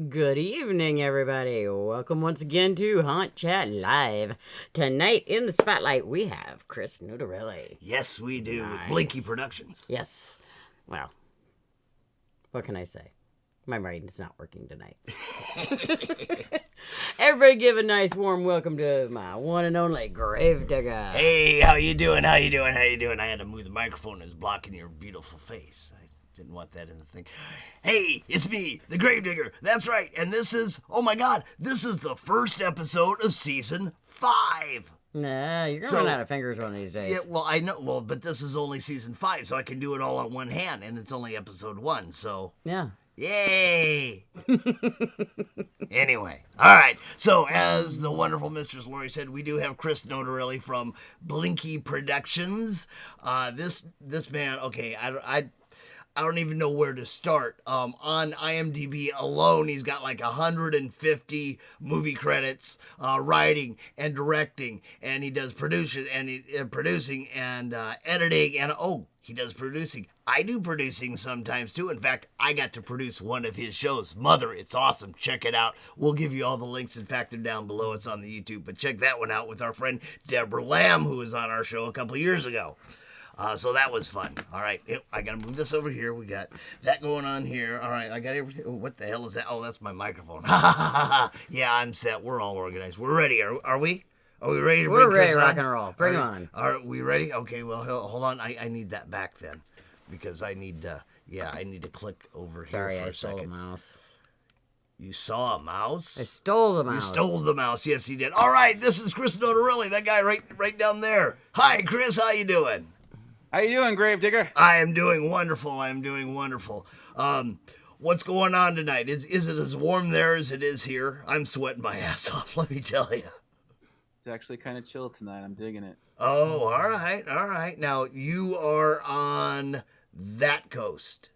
Good evening, everybody. Welcome once again to Haunt Chat Live. Tonight in the spotlight, we have Chris Notarile. Yes, we do, Nice. with Blinky Productions. Yes. Well, what can I say? My brain's not working tonight. Everybody give a nice warm welcome to my one and only Gravedigger. Hey, how you doing? How you doing? How you doing? I had to move the microphone. It was blocking your beautiful face. I didn't want that in the thing. Hey, it's me, the Gravedigger. That's right. And this is, oh my God, this is the first episode of Season 5. Nah, you're going to run out of fingers one of these days. Yeah, well, I know. Well, but this is only Season 5, so I can do it all on one hand, and it's only Episode 1, so... Yeah. Yay! Anyway, all right. So, as the wonderful Mistress Laurie said, we do have Chris Notarile from Blinky Productions. This man, okay, I don't even know where to start. On IMDb alone, he's got like 150 movie credits, writing and directing, and he does producing and editing, and he does producing. I do producing sometimes too. In fact, I got to produce one of his shows, Mother. It's awesome. Check it out. We'll give you all the links. In fact, they're down below. It's on the YouTube. But check that one out with our friend Deborah Lamb, who was on our show a couple years ago. So that was fun. All right, I got to move this over here. We got that going on here. All right, I got everything. Oh, what the hell is that? Oh, that's my microphone. Yeah, I'm set. We're all organized. We're ready. Are we? Are we ready to bring Chris on? We're ready to rock and roll. Bring him on. Are we ready? Okay, well, hold on. I need that back then. Because I need to click over Sorry, here for a stole second. the mouse. You saw a mouse? I stole the mouse. You stole the mouse. Yes, he did. All right, this is Chris Notarile, that guy right down there. Hi, Chris. How you doing? How you doing, Gravedigger? I am doing wonderful. What's going on tonight? Is it as warm there as it is here? I'm sweating my ass off, let me tell you. It's actually kind of chill tonight. I'm digging it. Oh, all right. Now, you are on that coast.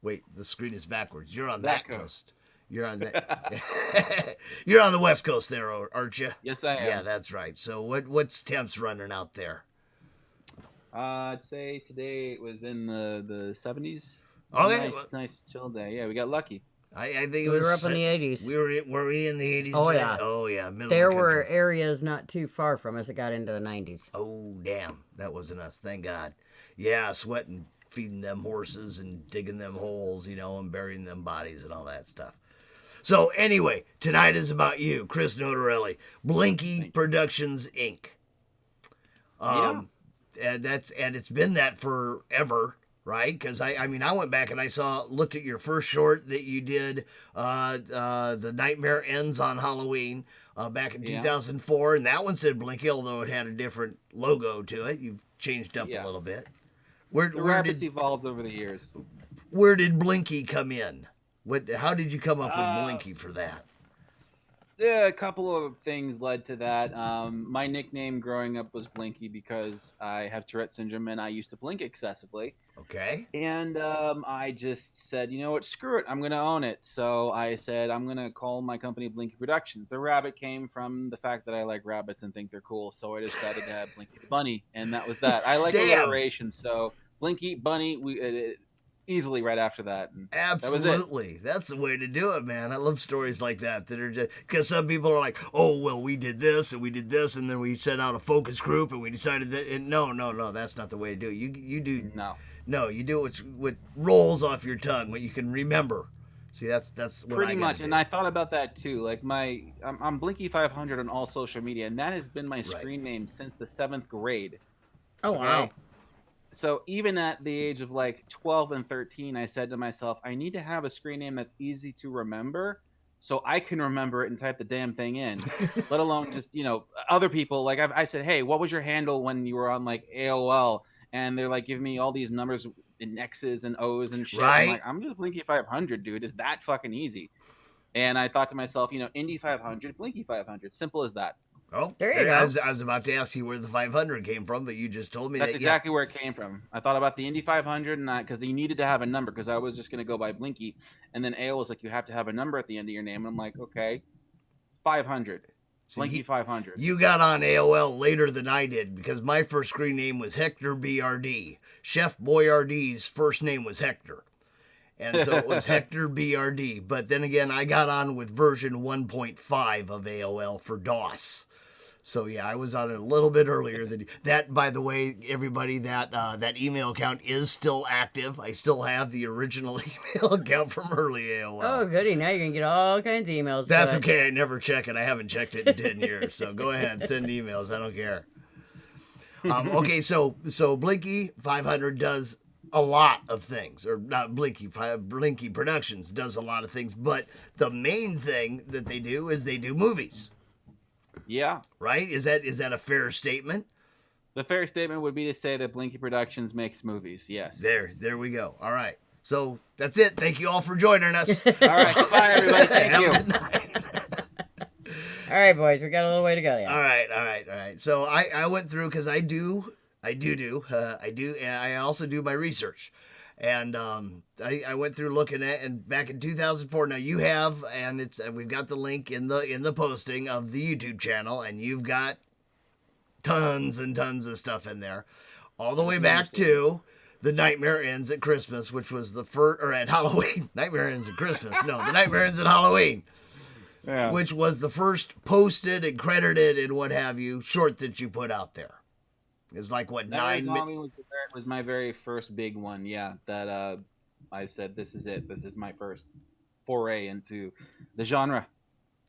Wait, the screen is backwards. You're on that coast. You're on that. You're on the West Coast there, aren't you? Yes, I am. Yeah, that's right. So what's temps running out there? I'd say today it was in the 70s. Okay. Nice chill day. Yeah, we got lucky. I think we were up in the 80s. Were we in the 80s? Oh, today? yeah. Oh, yeah. There were areas not too far from us that got into the 90s. Oh, damn. That wasn't us. Thank God. Yeah, sweating, feeding them horses and digging them holes, and burying them bodies and all that stuff. So, anyway, tonight is about you, Chris Notarile, Blinky Productions Inc. Yeah. And it's been that forever. Right, because I went back and looked at your first short that you did, The Nightmare Ends on Halloween, back in 2004, and that one said Blinky, although it had a different logo to it. You've changed up a little bit. The rabbits evolved over the years. Where did Blinky come in? How did you come up with Blinky for that? Yeah, a couple of things led to that. My nickname growing up was Blinky because I have Tourette syndrome and I used to blink excessively. Okay. And I just said, you know what, screw it, I'm going to own it. So I said, I'm going to call my company Blinky Productions. The rabbit came from the fact that I like rabbits and think they're cool. So I decided to have Blinky the Bunny, and that was that. I like alliteration, so Blinky, Bunny, easily right after that. And absolutely. That's the way to do it, man. I love stories like that are just because some people are like, oh, well, we did this and then we sent out a focus group and we decided that. And no, that's not the way to do it. You do no, you do what rolls off your tongue, what you can remember. See, that's what pretty I much. do. And I thought about that too. Like I'm Blinky 500 on all social media, and that has been my screen name since the 7th grade. Oh, wow. So even at the age of like 12 and 13, I said to myself, I need to have a screen name that's easy to remember so I can remember it and type the damn thing in, let alone just, other people. Like I said, hey, what was your handle when you were on like AOL? And they're like giving me all these numbers in X's and O's and shit. Right. I'm like, I'm just Blinky 500, dude. It's that fucking easy. And I thought to myself, Indy 500, Blinky 500. Simple as that. Oh, there you go. I was about to ask you where the 500 came from, but you just told me that's exactly where it came from. I thought about the Indy 500 and because you needed to have a number because I was just going to go by Blinky. And then AOL was like, you have to have a number at the end of your name. And I'm like, okay, 500. Blinky 500. You got on AOL later than I did because my first screen name was Hector BRD. Chef Boyardee's first name was Hector. And so it was Hector BRD. But then again, I got on with version 1.5 of AOL for DOS. So yeah, I was on it a little bit earlier than that. By the way, everybody, that email account is still active. I still have the original email account from early AOL. Oh, goody. Now you're going to get all kinds of emails. That's okay. I never check it. I haven't checked it in 10 years. So go ahead, send emails. I don't care. Okay, so Blinky 500 does a lot of things, or not Blinky Productions does a lot of things, but the main thing that they do is they do movies. Yeah. Right? Is that a fair statement? The fair statement would be to say that Blinky Productions makes movies. Yes. There we go. All right. So that's it. Thank you all for joining us. All right. Bye, everybody. Thank Have you. a good night. All right, boys. We got a little way to go. Yeah. All right. So I went through because I also do my research. And I went through looking at, and back in 2004. Now you have, and we've got the link in the posting of the YouTube channel, and you've got tons and tons of stuff in there, all the way back to The Nightmare Ends at Christmas, which was the first, or at Halloween. Nightmare Ends at Christmas. No, The Nightmare Ends at Halloween. Yeah. Which was the first posted and credited and what have you short that you put out there. It's like what, 9 minutes? Was my very first big one. Yeah, that I said this is it. This is my first foray into the genre.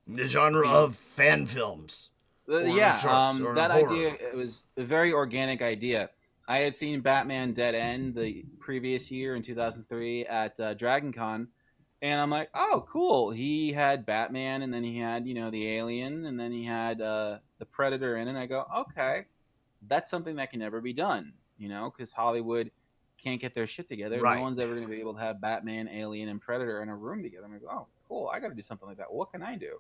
The genre of fan films. Yeah, shorts, that horror. idea, it was a very organic idea. I had seen Batman Dead End the previous year in 2003 at Dragon Con, and I'm like, oh, cool. He had Batman, and then he had, the Alien, and then he had the Predator in it. And I go, okay, that's something that can never be done, because Hollywood can't get their shit together. Right. No one's ever going to be able to have Batman, Alien, and Predator in a room together. And I go, oh, cool. I got to do something like that. What can I do?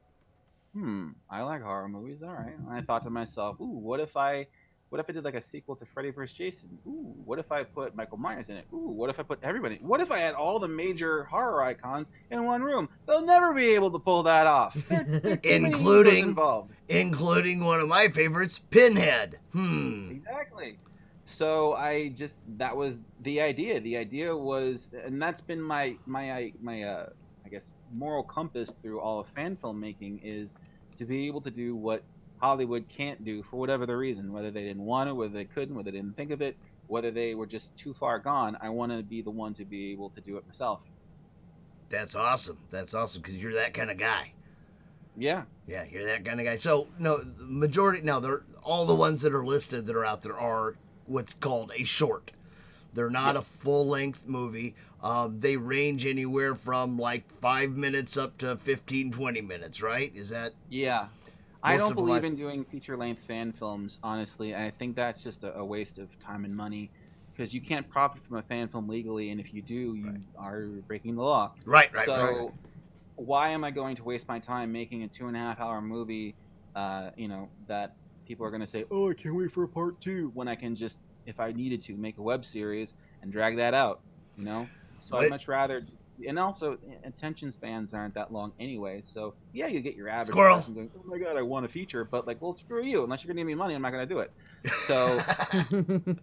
I like horror movies. All right. And I thought to myself, ooh, what if I did like a sequel to Freddy vs. Jason? Ooh, what if I put Michael Myers in it? Ooh, what if I put everybody? What if I had all the major horror icons in one room? They'll never be able to pull that off. There Including involved. Including one of my favorites, Pinhead. Exactly. So that was the idea. The idea was, and that's been my I guess moral compass through all of fan filmmaking, is to be able to do what Hollywood can't do for whatever the reason, whether they didn't want it, whether they couldn't, whether they didn't think of it, whether they were just too far gone. I want to be the one to be able to do it myself. That's awesome. That's awesome because you're that kind of guy. Yeah. Yeah, you're that kind of guy. So, no, the majority, now, all the ones that are listed that are out there are what's called a short. They're not a full-length movie. They range anywhere from like 5 minutes up to 15, 20 minutes, right? Is that? Yeah. I don't believe in doing feature-length fan films, honestly. I think that's just a waste of time and money, because you can't profit from a fan film legally, and if you do, you are breaking the law. Right. So why am I going to waste my time making a 2.5-hour movie, that people are going to say, oh, I can't wait for a part 2, when I can just, if I needed to, make a web series and drag that out, So I'd much rather, and also attention spans aren't that long anyway. So yeah, you get your average person going, oh my god, I want a feature, but like, well, screw you. Unless you're gonna give me money, I'm not gonna do it. So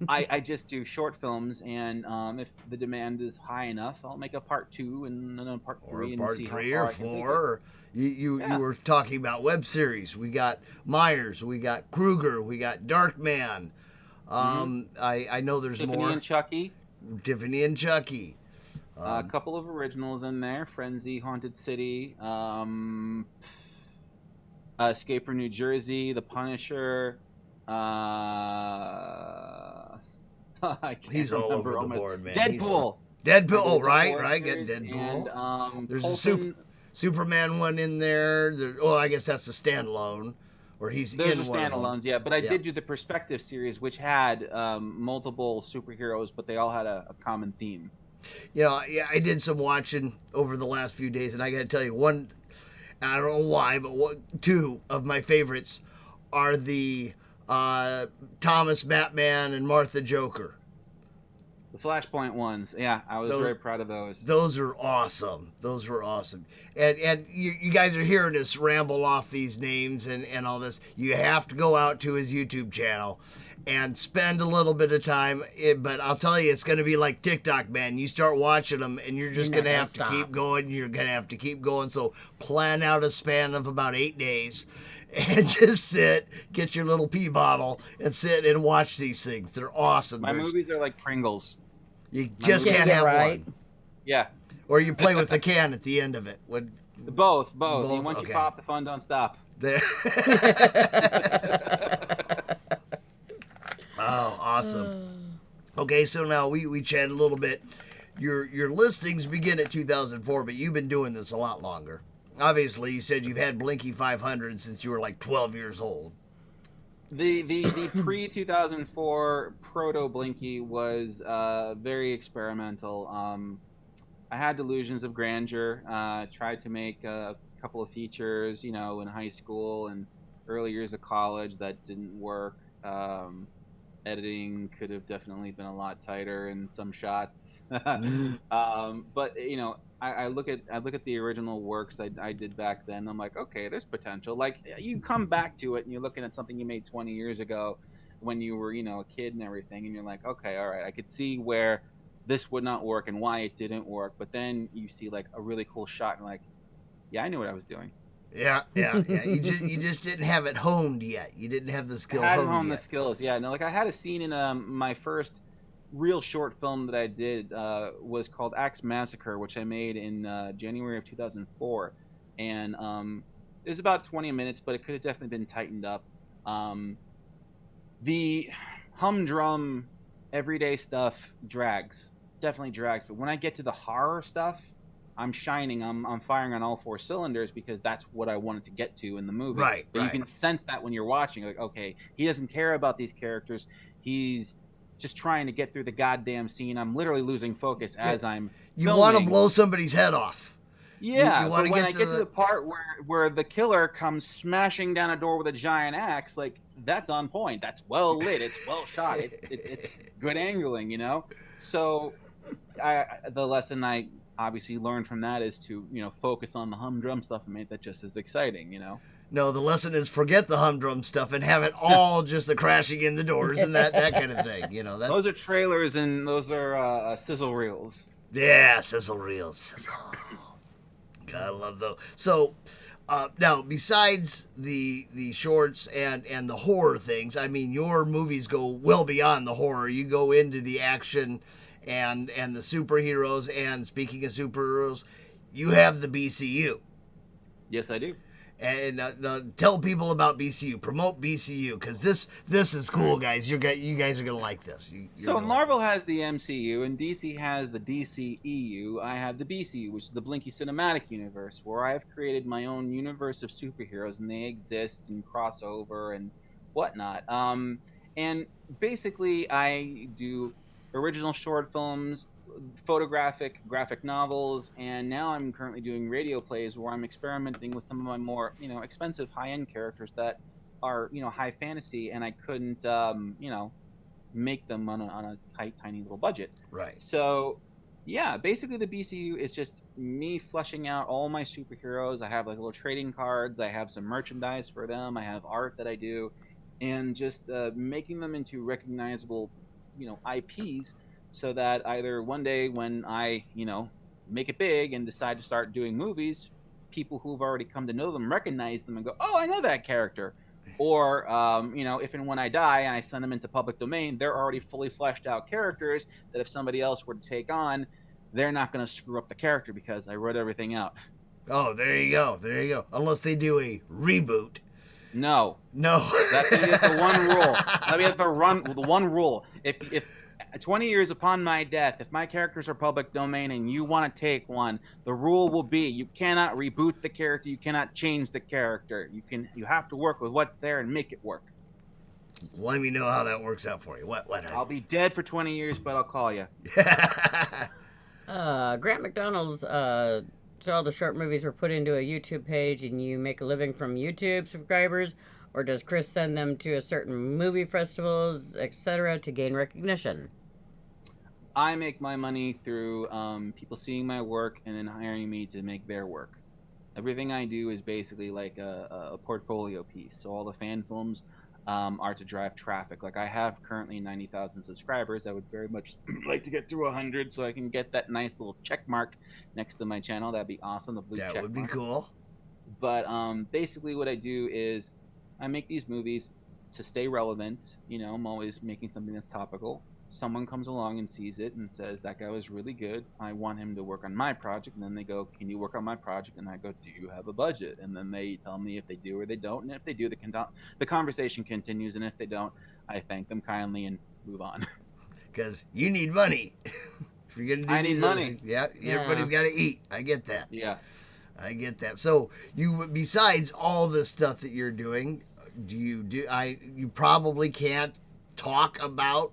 I just do short films, and if the demand is high enough, I'll make a part 2 and then a part 3 and part see 3 how far or I can 4. You were talking about web series. We got Myers, we got Krueger, we got Darkman. I know there's Tiffany more. Tiffany and Chucky. A Um, couple of originals in there: Frenzy, Haunted City, Escape from New Jersey, The Punisher. I can't He's all remember over the board, man. Deadpool. Deadpool. Oh, Deadpool right. series, Get Deadpool. And, There's Coulson, a Superman one in there. I guess that's a standalone, or he's those in are one of them. standalones, yeah. But I did do the Perspective series, which had multiple superheroes, but they all had a common theme. I did some watching over the last few days, and I got to tell you, one, and I don't know why, but 2 of my favorites are the Thomas Batman and Martha Joker. The Flashpoint ones, yeah, I was Those- very proud of those. Those are awesome. Those were awesome. And you guys are hearing us ramble off these names and all this. You have to go out to his YouTube channel and spend a little bit of time. But I'll tell you, it's going to be like TikTok, man. You start watching them and you're just going to have to keep going. You're going to have to keep going. So plan out a span of about 8 days. And just sit, get your little pee bottle, and sit and watch these things. They're awesome. My movies are like Pringles. You just can't have one. Yeah. Or you play with the can at the end of it. Both. Once you pop, the fun don't stop. There. Oh, awesome. Okay, so now we chatted a little bit. Your listings begin at 2004, but you've been doing this a lot longer. Obviously, you said you've had Blinky 500 since you were like 12 years old. The pre 2004 proto Blinky was very experimental. I had delusions of grandeur. Tried to make a couple of features, in high school and early years of college. That didn't work. Editing could have definitely been a lot tighter in some shots. But I look at the original works I did back then. I'm like, okay, there's potential. Like, you come back to it and you're looking at something you made 20 years ago when you were, a kid and everything, and you're like, okay, all right, I could see where this would not work and why it didn't work. But then you see like a really cool shot and like, yeah, I knew what I was doing. Yeah. You just didn't have it honed yet. You didn't have the skill. I hadn't honed the skills. Yeah, no, like I had a scene in my first real short film that I did was called Axe Massacre, which I made in January of 2004, and it was about 20 minutes, but it could have definitely been tightened up. The humdrum everyday stuff definitely drags, but when I get to the horror stuff, I'm shining. I'm firing on all 4 cylinders because that's what I wanted to get to in the movie. Right. But you can sense that when you're watching. Like, okay, he doesn't care about these characters. He's just trying to get through the goddamn scene. I'm literally losing focus as I'm. You want to blow somebody's head off. Yeah, but when I get to the part where the killer comes smashing down a door with a giant axe, like, that's on point. That's well lit. It's well shot. It's good angling, So, the lesson I obviously learned from that is to focus on the humdrum stuff and make that just as exciting. No, the lesson is forget the humdrum stuff and have it all just the crashing in the doors and that kind of thing. Those are trailers and those are sizzle reels. Yeah, sizzle reels. Sizzle. God, I love those. So now, besides the shorts and the horror things, I mean, your movies go well beyond the horror. You go into the action and the superheroes. And speaking of superheroes, you have the BCU. Yes, I do. And tell people about BCU. Promote BCU, because this is cool, guys. You guys are gonna like this. So Marvel has the MCU and DC has the DCEU. I have the BCU, which is the Blinky Cinematic Universe, where I have created my own universe of superheroes, and they exist and cross over and whatnot. And basically, I do original short films, graphic novels, and now I'm currently doing radio plays where I'm experimenting with some of my more expensive high-end characters that are high fantasy, and I couldn't make them on a tiny little budget. Right. So yeah, basically the BCU is just me fleshing out all my superheroes. I have like little trading cards, I have some merchandise for them, I have art that I do, and just making them into recognizable IPs, so that either one day when I, make it big and decide to start doing movies, people who've already come to know them recognize them and go, oh, I know that character. Or, if and when I die and I send them into public domain, they're already fully fleshed out characters that if somebody else were to take on, they're not going to screw up the character because I wrote everything out. Oh, there you go. Unless they do a reboot. No. That's the one rule. The one rule. If 20 years upon my death, if my characters are public domain and you want to take one, the rule will be you cannot reboot the character, you cannot change the character. You have to work with what's there and make it work. Let me know how that works out for you. What? I'll be dead for 20 years, but I'll call you. Grant McDonald's, so all the short movies were put into a YouTube page and you make a living from YouTube subscribers, or does Chris send them to a certain movie festivals, etc., to gain recognition? I make my money through people seeing my work and then hiring me to make their work. Everything I do is basically like a portfolio piece. So all the fan films are to drive traffic. Like I have currently 90,000 subscribers. I would very much like to get to 100 so I can get that nice little check mark next to my channel. That'd be awesome, the blue That check would be mark. cool. But basically, what I do is I make these movies to stay relevant. You know, I'm always making something that's topical. Someone comes along and sees it and says that guy was really good. I want him to work on my project. And then they go, "Can you work on my project?" And I go, "Do you have a budget?" And then they tell me if they do or they don't. And if they do, the conversation continues. And if they don't, I thank them kindly and move on. Because you need money. If you're gonna do I need these money. things, yeah, Yeah. everybody's got to eat. I get that. Yeah. I get that. So you, besides all the stuff that you're doing, you probably can't talk about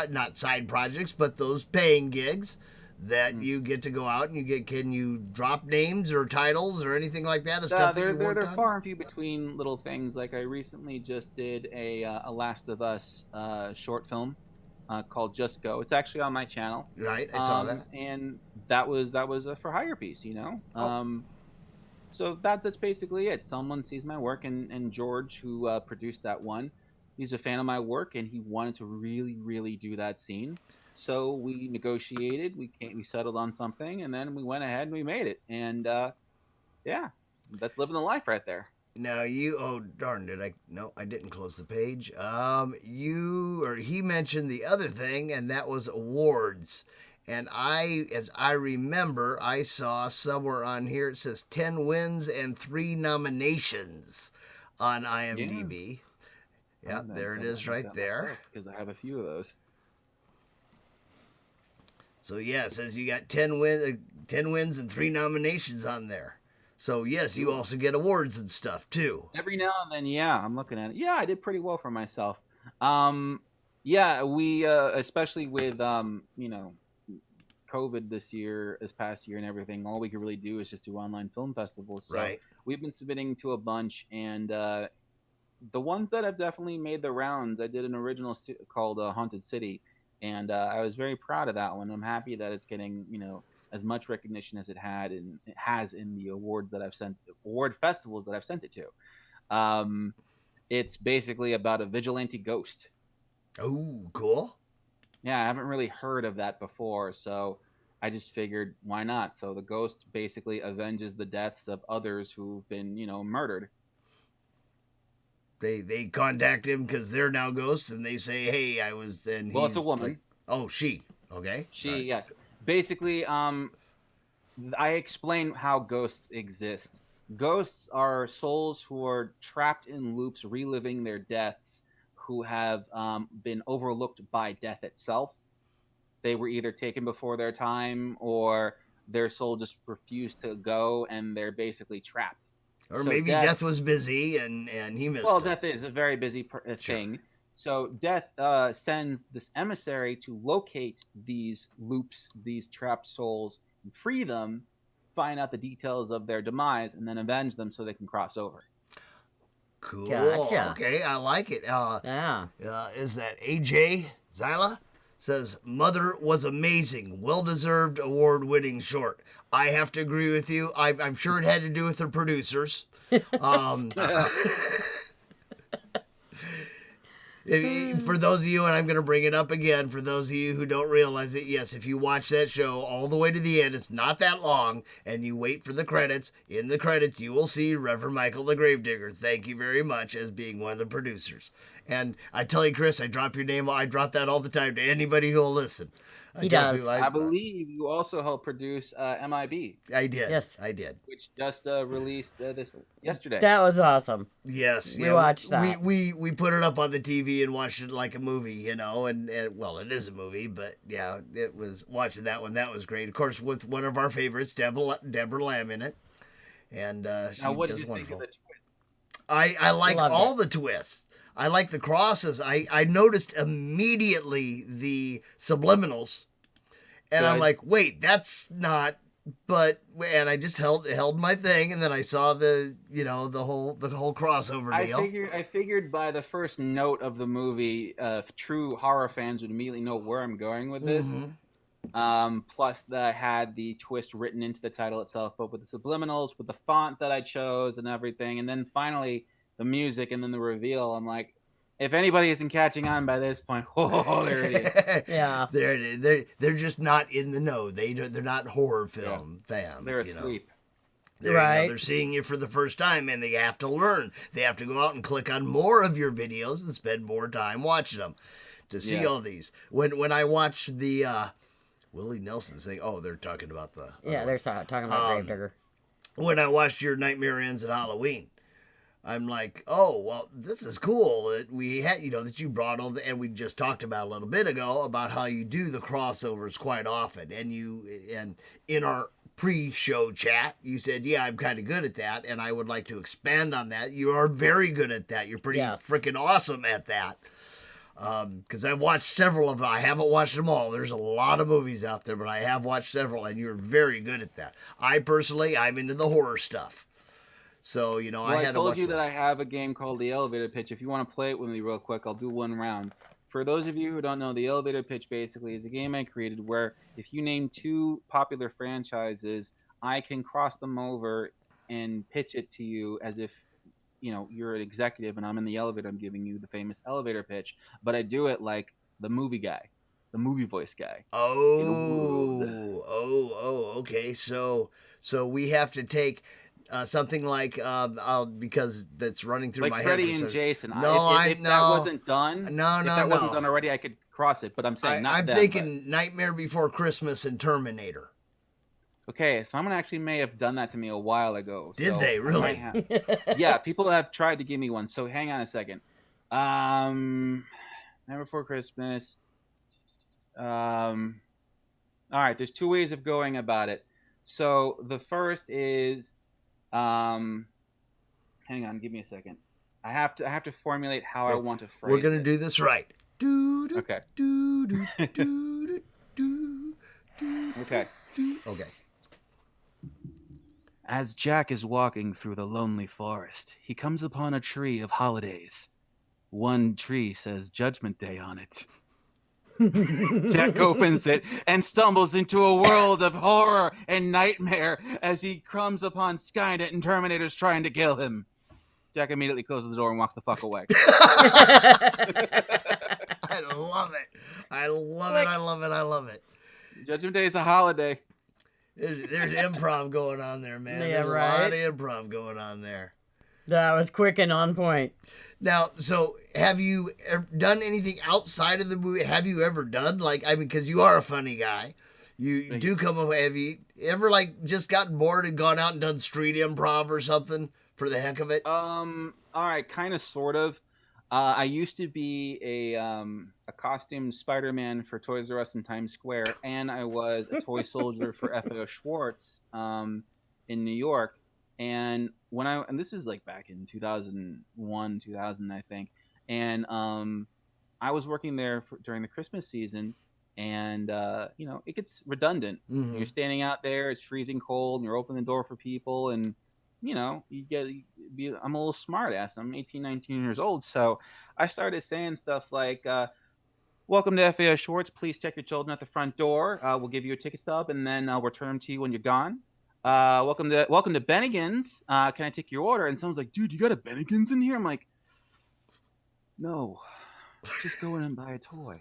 not side projects, but those paying gigs that you get to go out and can you drop names or titles or anything like that of stuff that you worked they're on? far and few between little things. Like I recently just did a Last of Us short film called Just Go. It's actually on my channel. Right, I saw that. And that was a for hire piece, you know. So that's basically it. Someone sees my work, and George, who produced that one, he's a fan of my work, and he wanted to really do that scene. So we negotiated, we settled on something, and then we went ahead and we made it. And yeah, that's living the life right there. Now oh darn, I didn't close the page. He mentioned the other thing, and that was awards. And as I remember, I saw somewhere on here it says 10 wins and 3 nominations on IMDb. Yeah, there it is right there. Because I have a few of those. So yeah, it says you got 10 wins and 3 nominations on there. So yes, you also get awards and stuff too. Every now and then, yeah, I'm looking at it. Yeah, I did pretty well for myself. Yeah, we especially with COVID this past year and everything, all we could really do is just do online film festivals. So right. We've been submitting to a bunch, and the ones that have definitely made the rounds, I did an original called Haunted City, and I was very proud of that one. I'm happy that it's getting as much recognition as it has in the award festivals that I've sent it to. It's basically about a vigilante ghost. Oh, cool. Yeah, I haven't really heard of that before, so I just figured why not? So the ghost basically avenges the deaths of others who've been, murdered. They contact him because they're now ghosts, and they say, "Hey, I was." And well, it's a woman. Like, oh, she. Okay. She, yes. Basically, I explain how ghosts exist. Ghosts are souls who are trapped in loops, reliving their deaths, who have been overlooked by death itself. They were either taken before their time, or their soul just refused to go, and they're basically trapped. Or so maybe death was busy and he missed. Well, death is a very busy thing. Sure. So death sends this emissary to locate these loops, these trapped souls, and free them, find out the details of their demise, and then avenge them so they can cross over. Cool. Gotcha. Okay, I like it. Yeah. Is that AJ Zyla? Says, "Mother was amazing. Well-deserved award-winning short." I have to agree with you. I'm sure it had to do with the producers. For those of you, and I'm going to bring it up again, for those of you who don't realize it, yes, if you watch that show all the way to the end, it's not that long, and you wait for the credits, in the credits you will see Reverend Michael the Gravedigger, thank you very much, as being one of the producers. And I tell you, Chris, I drop your name, I drop that all the time to anybody who will listen. He does. I believe you also helped produce MIB. I did. Yes. I did. Which just released yesterday. That was awesome. Yes. We watched that. We put it up on the TV and watched it like a movie, and well, it is a movie, but yeah, it was watching that one. That was great. Of course, with one of our favorites, Deborah Lamb in it. And she now, what does did you wonderful. think of the twist? I like all the twists. I like the crosses. I noticed immediately the subliminals. And I'm like, wait, that's not and I just held my thing, and then I saw the whole crossover deal. I figured by the first note of the movie, true horror fans would immediately know where I'm going with this. Plus, that I had the twist written into the title itself, but with the subliminals, with the font that I chose, and everything, and then finally the music, and then the reveal. I'm like, if anybody isn't catching on by this point, oh, there it is. Yeah, there it is. They're just not in the know. They're not horror film fans. They're asleep. They're seeing you for the first time, and they have to learn. They have to go out and click on more of your videos and spend more time watching them to see all these. When I watched the Willie Nelson thing, they're talking about the they're talking about Gravedigger. When I watched your Nightmare Ends at Halloween, I'm like, oh, well, this is cool that we had, that you brought all and we just talked about a little bit ago about how you do the crossovers quite often. And in our pre-show chat, you said, yeah, I'm kind of good at that, and I would like to expand on that. You are very good at that. You're pretty freaking awesome at that. Because I've watched several of them. I haven't watched them all. There's a lot of movies out there, but I have watched several, and you're very good at that. I'm into the horror stuff. So, I told you that I have a game called The Elevator Pitch. If you want to play it with me real quick, I'll do one round. For those of you who don't know, The Elevator Pitch basically is a game I created where if you name two popular franchises, I can cross them over and pitch it to you as if, you're an executive and I'm in the elevator. I'm giving you the famous elevator pitch, but I do it like the movie guy, the movie voice guy. Okay. So we have to take something like because that's running through my Freddy head. and Jason. No, if that wasn't done, wasn't done already, I could cross it. But I'm saying I'm thinking Nightmare Before Christmas and Terminator. Okay, someone actually may have done that to me a while ago. Did they really? Yeah, people have tried to give me one. So hang on a second. Nightmare Before Christmas. All right, there's two ways of going about it. So the first is, hang on, give me a second. I have to formulate how I want to phrase. We're gonna do this right. Okay. Okay. Okay. As Jack is walking through the lonely forest, he comes upon a tree of holidays. One tree says Judgment Day on it. Jack opens it and stumbles into a world of horror and nightmare as he comes upon Skynet and Terminators trying to kill him. Jack immediately closes the door and walks the fuck away. I love it. I love it. Judgment Day is a holiday. There's improv going on there, man. Yeah, there's right. a lot of improv going on there. That was quick and on point. Now, so have you done anything outside of the movie? Have you ever done because you are a funny guy. You do come up. Have you ever just gotten bored and gone out and done street improv or something for the heck of it? All right, kind of, sort of. I used to be a costume Spider-Man for Toys R Us in Times Square, and I was a toy soldier for FAO Schwartz in New York. And and this is back in 2001, 2000, I think. And I was working there during the Christmas season, and it gets redundant. Mm-hmm. You're standing out there, it's freezing cold, and you're opening the door for people, and I'm a little smart ass. I'm 18, 19 years old. So I started saying stuff like, welcome to FAO Schwartz. Please check your children at the front door. We'll give you a ticket stub, and then I'll return them to you when you're gone. Welcome to Bennigan's. Can I take your order? And someone's like, dude, you got a Bennigan's in here? I'm like, no, just go in and buy a toy.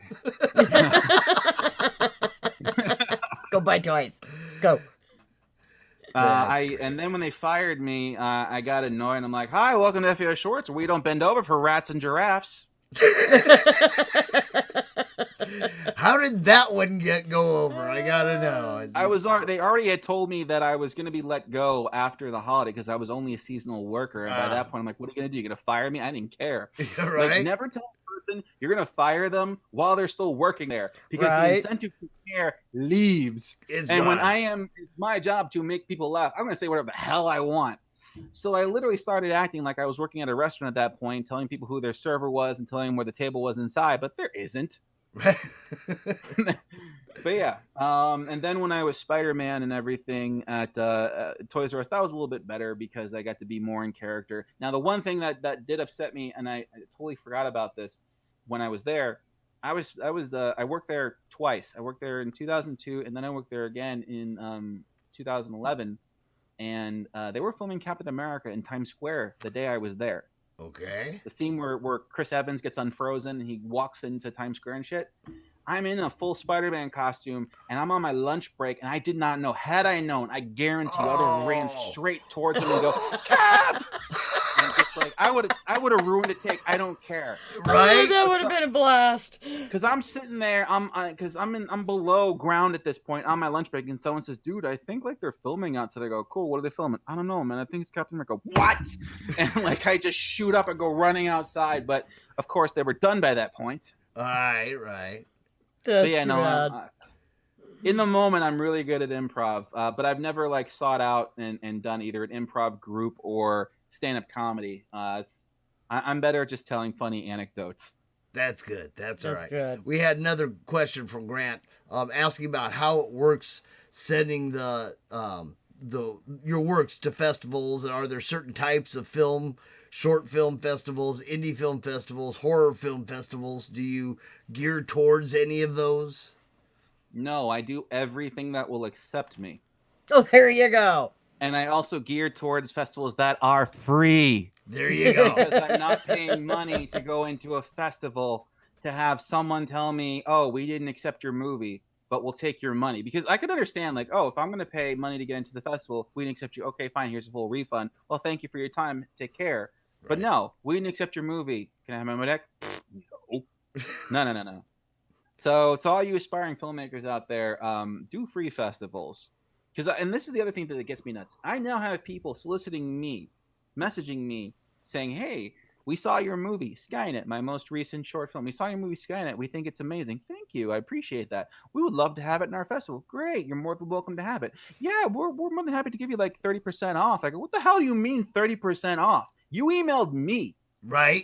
Go buy toys. Go. And then when they fired me, I got annoyed. I'm like, hi, welcome to FAO Schwartz, where we don't bend over for rats and giraffes. How did that one go over? I gotta know. They already had told me that I was going to be let go after the holiday because I was only a seasonal worker. And by that point, I'm like, what are you going to do? You're going to fire me? I didn't care. Right? Never tell a person you're going to fire them while they're still working there, because the incentive to care leaves. It's my job to make people laugh. I'm going to say whatever the hell I want. So I literally started acting like I was working at a restaurant at that point, telling people who their server was and telling them where the table was inside, but there isn't. But yeah, and then when I was Spider-Man and everything at Toys R Us, that was a little bit better because I got to be more in character. Now, the one thing that did upset me, and I totally forgot about this when I was there, I worked there twice. I worked there in 2002, and then I worked there again in 2011, and they were filming Captain America in Times Square the day I was there. Okay. The scene where Chris Evans gets unfrozen and he walks into Times Square and shit. I'm in a full Spider-Man costume and I'm on my lunch break and I did not know. Had I known, I guarantee you I would have ran straight towards him and go, Cap! And just like I would have ruined a take. I don't care. Right? That would have been a blast. Because I'm sitting there, I'm below ground at this point on my lunch break, and someone says, "Dude, I think like they're filming outside." I go, "Cool, what are they filming?" I don't know, man. I think it's Captain America. What? And like I just shoot up and go running outside, but of course they were done by that point. Right. That's But yeah, too no, bad. in the moment I'm really good at improv, but I've never like sought out and done either an improv group or stand-up comedy. I'm better at just telling funny anecdotes. That's good. That's all right. Good. We had another question from Grant asking about how it works sending your works to festivals. And are there certain types of film, short film festivals, indie film festivals, horror film festivals? Do you gear towards any of those? No, I do everything that will accept me. Oh, there you go. And I also gear towards festivals that are free. There you go. Because I'm not paying money to go into a festival to have someone tell me, oh, we didn't accept your movie, but we'll take your money. Because I could understand, like, oh, if I'm going to pay money to get into the festival, we didn't accept you. Okay, fine, here's a full refund. Well, thank you for your time. Take care. Right. But no, we didn't accept your movie. Can I have my deck? No. No. So to all you aspiring filmmakers out there, do free festivals. And this is the other thing that gets me nuts. I now have people soliciting me, messaging me, saying, hey, we saw your movie, Skynet, my most recent short film. We saw your movie, Skynet. We think it's amazing. Thank you. I appreciate that. We would love to have it in our festival. Great. You're more than welcome to have it. Yeah, we're more than happy to give you like 30% off. I go, what the hell do you mean 30% off? You emailed me. Right.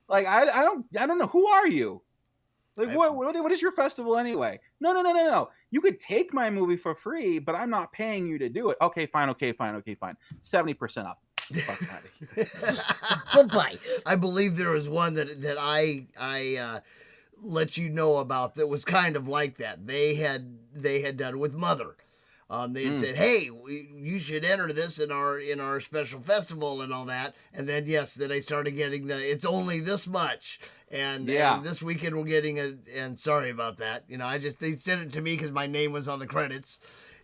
Like, I don't know. Who are you? Like, what is your festival anyway? No. You could take my movie for free, but I'm not paying you to do it. Okay, fine. 70% off. Goodbye. I believe there was one that I let you know about that was kind of like that. They had done with Mother. They had said, "Hey, you should enter this in our special festival and all that." And then then I started getting it's only this much, and this weekend we're getting and sorry about that. They sent it to me because my name was on the credits.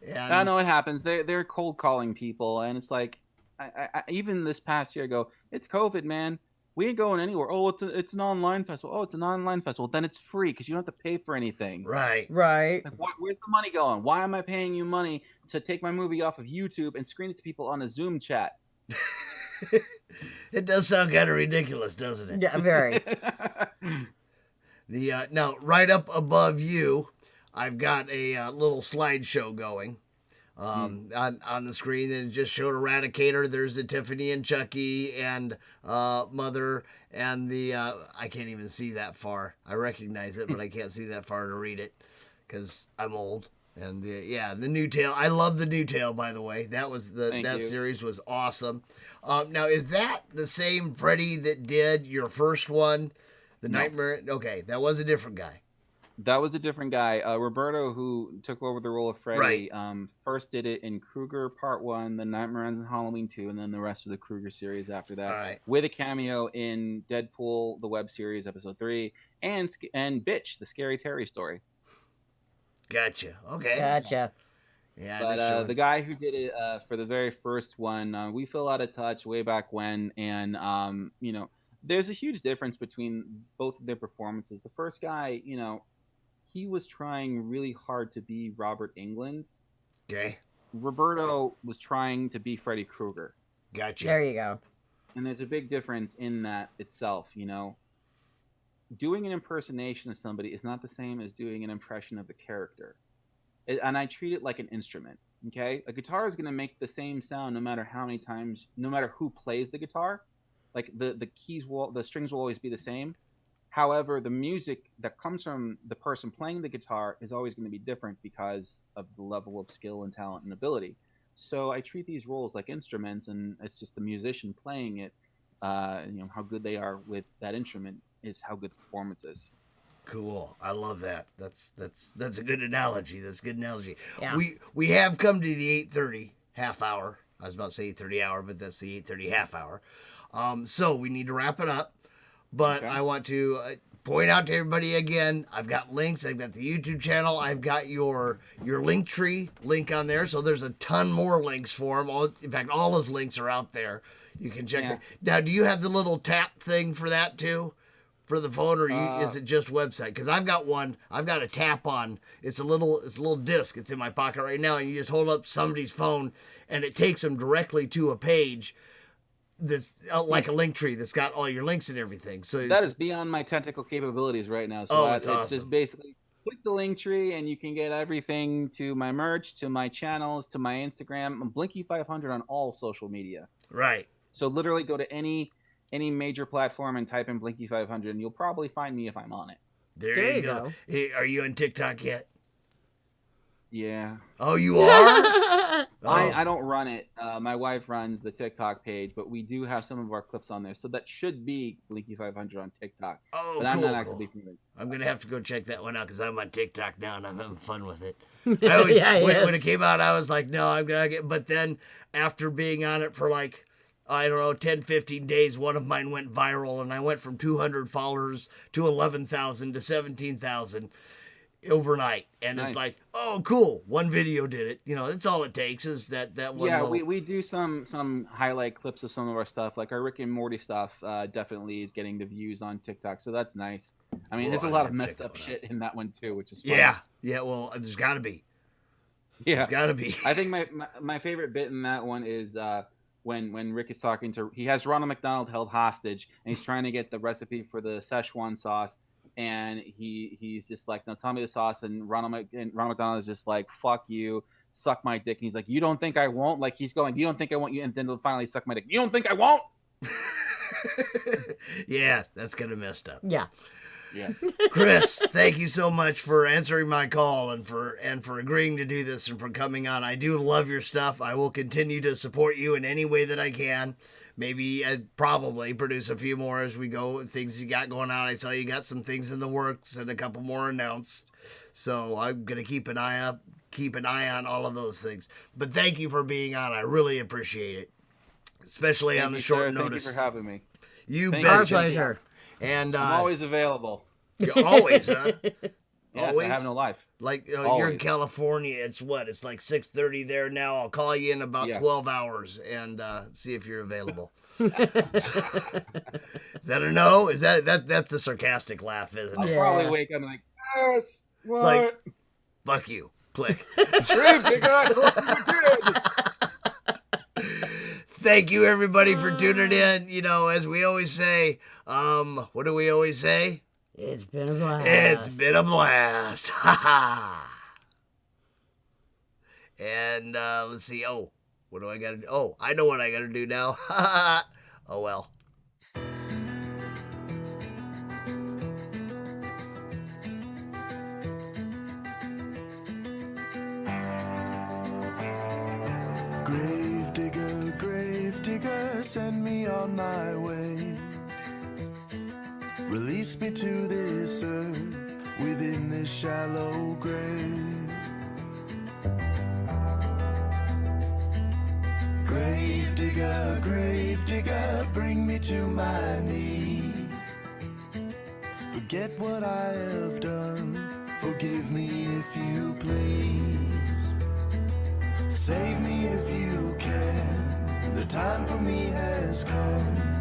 And I know it happens. They're cold calling people, and it's like, I even this past year I go, it's COVID, man. We ain't going anywhere. Oh, it's an online festival. Oh, it's an online festival. Then it's free because you don't have to pay for anything. Right. Like, where's the money going? Why am I paying you money to take my movie off of YouTube and screen it to people on a Zoom chat? It does sound kind of ridiculous, doesn't it? Yeah, very. Now right up above you, I've got a little slideshow going. On the screen, and it just showed Eradicator. There's the Tiffany and Chucky and Mother and the I can't even see that far. I recognize it, but I can't see that far to read it because I'm old. And the New Tale. I love the New Tale, by the way. That was series was awesome. Now is that the same Freddy that did your first one, the Nightmare? Okay, that was a different guy. That was a different guy. Roberto, who took over the role of Freddy, first did it in Krueger Part 1, then Nightmare Ends on Halloween 2, and then the rest of the Krueger series after that. With a cameo in Deadpool, the web series, Episode 3, and Bitch, the Scary Terry story. Gotcha. Okay. Gotcha. Yeah, but the guy who did it for the very first one, we fell out of touch way back when, and there's a huge difference between both of their performances. The first guy, he was trying really hard to be Robert Englund. Okay. Roberto was trying to be Freddy Krueger. Gotcha. There you go. And there's a big difference in that itself, Doing an impersonation of somebody is not the same as doing an impression of the character. And I treat it like an instrument, okay? A guitar is going to make the same sound no matter how many times, no matter who plays the guitar. Like the keys the strings will always be the same. However, the music that comes from the person playing the guitar is always going to be different because of the level of skill and talent and ability. So I treat these roles like instruments, and it's just the musician playing it. How good they are with that instrument is how good the performance is. Cool. I love that. That's a good analogy. That's a good analogy. Yeah. We have come to the 8:30 half hour. I was about to say 8:30 hour, but that's the 8:30 half hour. So we need to wrap it up. But Okay. I want to point out to everybody again, I've got links. I've got the YouTube channel. I've got your link tree link on there. So there's a ton more links for him. In fact, all his links are out there. You can check Yeah. it. Now, do you have the little tap thing for that too? For the phone, or is it just website? Because I've got one. I've got a tap on. It's a little disc. It's in my pocket right now, and you just hold up somebody's phone, and it takes them directly to a page that's like a link tree that's got all your links and everything. So That is beyond my technical capabilities right now. So it's it's awesome. just basically click the link tree and you can get everything to my merch, to my channels, to my Instagram. I'm Blinky500 on all social media. Right. So literally go to any major platform and type in Blinky500 and you'll probably find me if I'm on it. There you go. Hey, are you on TikTok yet? Yeah. Oh, you are? I don't run it. My wife runs the TikTok page, but we do have some of our clips on there. So that should be Blinky500 on TikTok. Oh, but cool, I'm not actively promoting. I'm going to have to go check that one out because I'm on TikTok now and I'm having fun with it. I always, when it came out, I was like, no, I'm going to get... But then after being on it for like, I don't know, 10, 15 days, one of mine went viral and I went from 200 followers to 11,000 to 17,000 overnight. And Nice. It's like, oh, cool. One video did it. You know, that's all it takes is that one Yeah, little... we do some highlight clips of some of our stuff. Like our Rick and Morty stuff definitely is getting the views on TikTok. So that's nice. I mean, there's a lot of messed up shit in that one too, which is fun. Yeah, well, there's got to be. Yeah. There's got to be. I think my favorite bit in that one is when Rick is talking to... He has Ronald McDonald held hostage, and he's trying to get the recipe for the Szechuan sauce. And he's just like, no, tell me the sauce. And Ronald McDonald is just like, fuck you, suck my dick. And he's like, you don't think I won't? Like, he's going, you don't think I won't? You, and then he'll finally suck my dick. You don't think I won't? Yeah, that's kind of messed up. Yeah. Yeah. Chris, thank you so much for answering my call and for agreeing to do this and for coming on. I do love your stuff. I will continue to support you in any way that I can. Maybe I'd probably produce a few more as we go. Things you got going on. I saw you got some things in the works and a couple more announced. So I'm gonna keep an eye on all of those things. But thank you for being on. I really appreciate it, especially on the short notice. Thank you for having me. You bet. Our pleasure. And I'm always available. Always, huh? Yes, Always? I have no life. Like you're in Always. California, it's what? It's like 6:30 there now. I'll call you in about 12 hours and see if you're available. Is that a no? Is that's the sarcastic laugh, isn't I'll it? probably wake up and like, yes, what? It's like, fuck you. Click. Thank you everybody for tuning in. You know, as we always say, what do we always say? It's been a blast. It's been a blast. Ha ha. And let's see. Oh, what do I got to do? Oh, I know what I got to do now. Oh, well. Grave digger, send me on my way. Release me to this earth within this shallow grave. Grave digger, bring me to my knee. Forget what I have done, forgive me if you please. Save me if you can, the time for me has come.